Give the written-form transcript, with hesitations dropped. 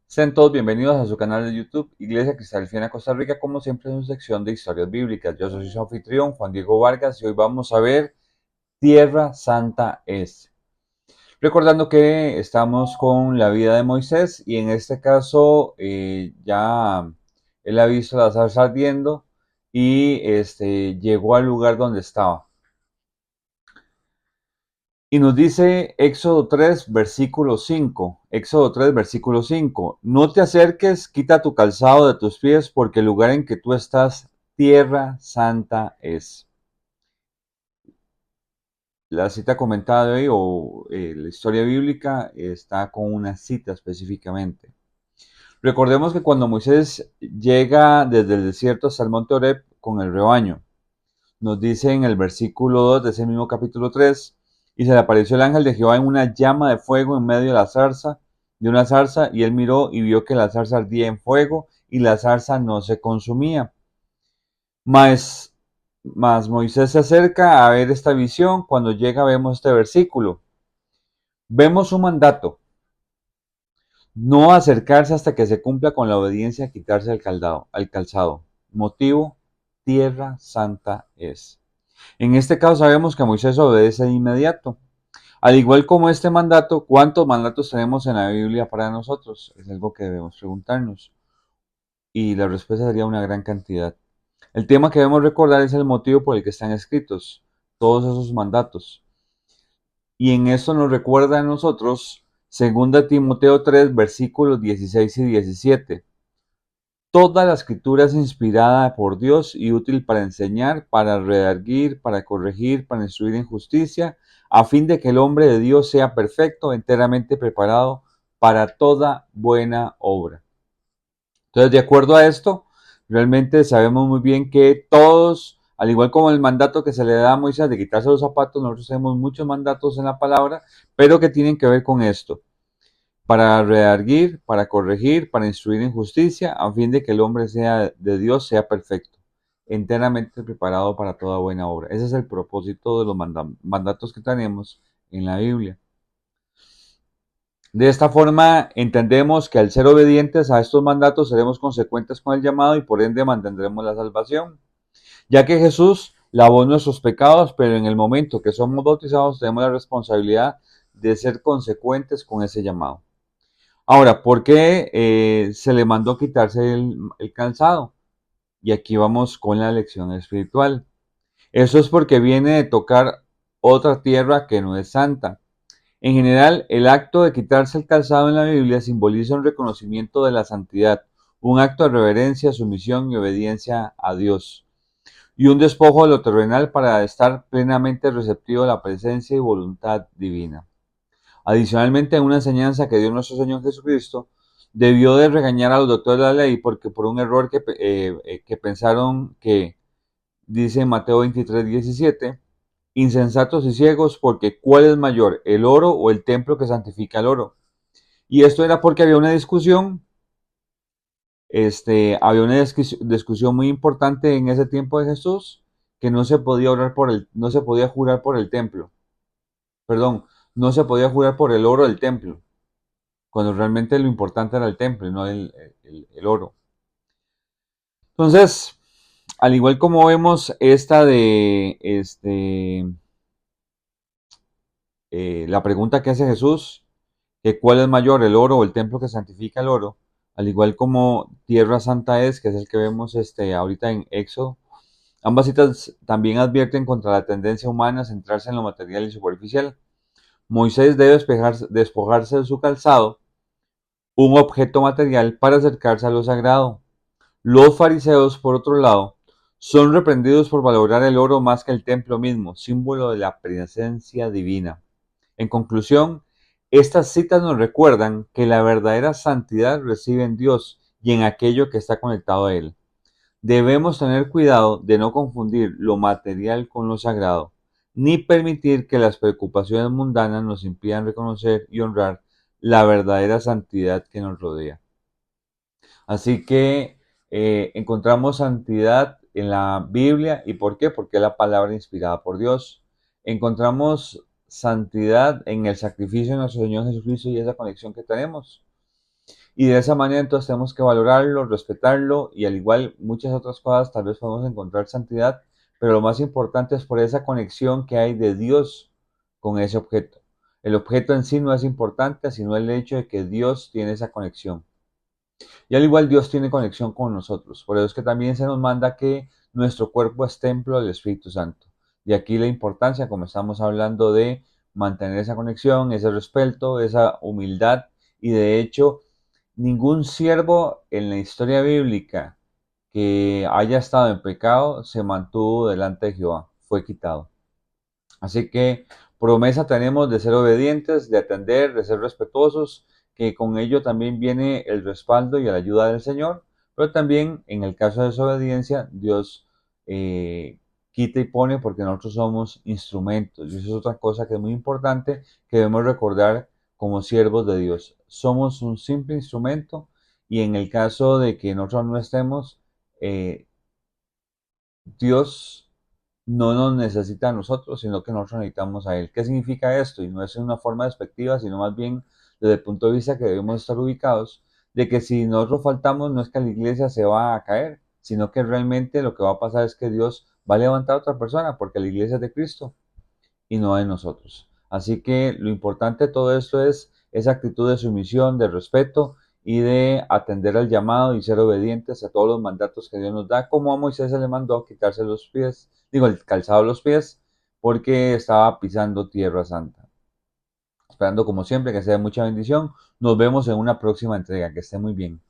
Sean todos bienvenidos a su canal de YouTube, Iglesia Cristiana Costa Rica, como siempre en su sección de historias bíblicas. Yo soy su anfitrión, Juan Diego Vargas, y hoy vamos a ver Tierra Santa es. Recordando que estamos con la vida de Moisés y en este caso ya él ha visto la zarza ardiendo y llegó al lugar donde estaba. Y nos dice Éxodo 3, versículo 5. Éxodo 3, versículo 5. No te acerques, quita tu calzado de tus pies, porque el lugar en que tú estás, tierra santa es. La cita comentada de hoy, la historia bíblica, está con una cita específicamente. Recordemos que cuando Moisés llega desde el desierto hasta el monte Horeb con el rebaño, nos dice en el versículo 2 de ese mismo capítulo 3, y se le apareció el ángel de Jehová en una llama de fuego en medio de la zarza, de una zarza, y él miró y vio que la zarza ardía en fuego y la zarza no se consumía. Mas, mas Moisés se acerca a ver esta visión. Cuando llega vemos este versículo. Vemos un mandato, no acercarse hasta que se cumpla con la obediencia a quitarse el calzado. Motivo, tierra santa es. En este caso sabemos que Moisés obedece de inmediato. Al igual como este mandato, ¿cuántos mandatos tenemos en la Biblia para nosotros? Es algo que debemos preguntarnos. Y la respuesta sería una gran cantidad. El tema que debemos recordar es el motivo por el que están escritos todos esos mandatos. Y en esto nos recuerda a nosotros 2 Timoteo 3, versículos 16 y 17. Toda la escritura es inspirada por Dios y útil para enseñar, para redarguir, para corregir, para instruir en justicia, a fin de que el hombre de Dios sea perfecto, enteramente preparado para toda buena obra. Entonces, de acuerdo a esto, realmente sabemos muy bien que todos, al igual como el mandato que se le da a Moisés de quitarse los zapatos, nosotros tenemos muchos mandatos en la palabra, pero que tienen que ver con esto para redarguir, para corregir, para instruir en justicia, a fin de que el hombre sea de Dios sea perfecto, enteramente preparado para toda buena obra. Ese es el propósito de los mandatos que tenemos en la Biblia. De esta forma, entendemos que al ser obedientes a estos mandatos seremos consecuentes con el llamado y por ende mantendremos la salvación, ya que Jesús lavó nuestros pecados, pero en el momento que somos bautizados tenemos la responsabilidad de ser consecuentes con ese llamado. Ahora, ¿por qué se le mandó quitarse el calzado? Y aquí vamos con la lección espiritual. Eso es porque viene de tocar otra tierra que no es santa. En general, el acto de quitarse el calzado en la Biblia simboliza un reconocimiento de la santidad, un acto de reverencia, sumisión y obediencia a Dios, y un despojo de lo terrenal para estar plenamente receptivo a la presencia y voluntad divina. Adicionalmente, en una enseñanza que dio nuestro Señor Jesucristo, debió de regañar a los doctores de la ley porque por un error que pensaron que, dice Mateo 23:17, insensatos y ciegos, porque ¿cuál es mayor, el oro o el templo que santifica el oro? Y esto era porque había una discusión, había una discusión muy importante en ese tiempo de Jesús, que no se podía orar no se podía jurar por el templo, perdón, no se podía jurar por el oro del templo, cuando realmente lo importante era el templo y no el oro. Entonces, al igual como vemos esta de la pregunta que hace Jesús, que cuál es mayor, el oro o el templo que santifica el oro, al igual como tierra santa es, que es el que vemos ahorita en Éxodo, ambas citas también advierten contra la tendencia humana a centrarse en lo material y superficial. Moisés debe despojarse de su calzado, un objeto material, para acercarse a lo sagrado. Los fariseos, por otro lado, son reprendidos por valorar el oro más que el templo mismo, símbolo de la presencia divina. En conclusión, estas citas nos recuerdan que la verdadera santidad reside en Dios y en aquello que está conectado a Él. Debemos tener cuidado de no confundir lo material con lo sagrado, ni permitir que las preocupaciones mundanas nos impidan reconocer y honrar la verdadera santidad que nos rodea. Así que encontramos santidad en la Biblia. ¿Y por qué? Porque es la palabra inspirada por Dios. Encontramos santidad en el sacrificio de nuestro Señor Jesucristo y esa conexión que tenemos. Y de esa manera entonces tenemos que valorarlo, respetarlo y al igual muchas otras cosas tal vez podemos encontrar santidad, pero lo más importante es por esa conexión que hay de Dios con ese objeto. El objeto en sí no es importante, sino el hecho de que Dios tiene esa conexión. Y al igual Dios tiene conexión con nosotros. Por eso es que también se nos manda que nuestro cuerpo es templo del Espíritu Santo. De aquí la importancia, como estamos hablando, de mantener esa conexión, ese respeto, esa humildad. Y de hecho, ningún siervo en la historia bíblica que haya estado en pecado se mantuvo delante de Jehová, fue quitado. Así que promesa tenemos de ser obedientes, de atender, de ser respetuosos, que con ello también viene el respaldo y la ayuda del Señor, pero también en el caso de desobediencia, Dios quita y pone porque nosotros somos instrumentos. Y eso es otra cosa que es muy importante que debemos recordar como siervos de Dios. Somos un simple instrumento y en el caso de que nosotros no estemos, eh, Dios no nos necesita a nosotros, sino que nosotros necesitamos a Él. ¿Qué significa esto? Y no es una forma despectiva, sino más bien desde el punto de vista que debemos estar ubicados, de que si nosotros faltamos, no es que la iglesia se va a caer, sino que realmente lo que va a pasar es que Dios va a levantar a otra persona, porque la iglesia es de Cristo y no de nosotros. Así que lo importante de todo esto es esa actitud de sumisión, de respeto y de atender al llamado y ser obedientes a todos los mandatos que Dios nos da, como a Moisés se le mandó quitarse los pies, digo, el calzado de los pies, porque estaba pisando tierra santa. Esperando como siempre que sea de mucha bendición. Nos vemos en una próxima entrega. Que esté muy bien.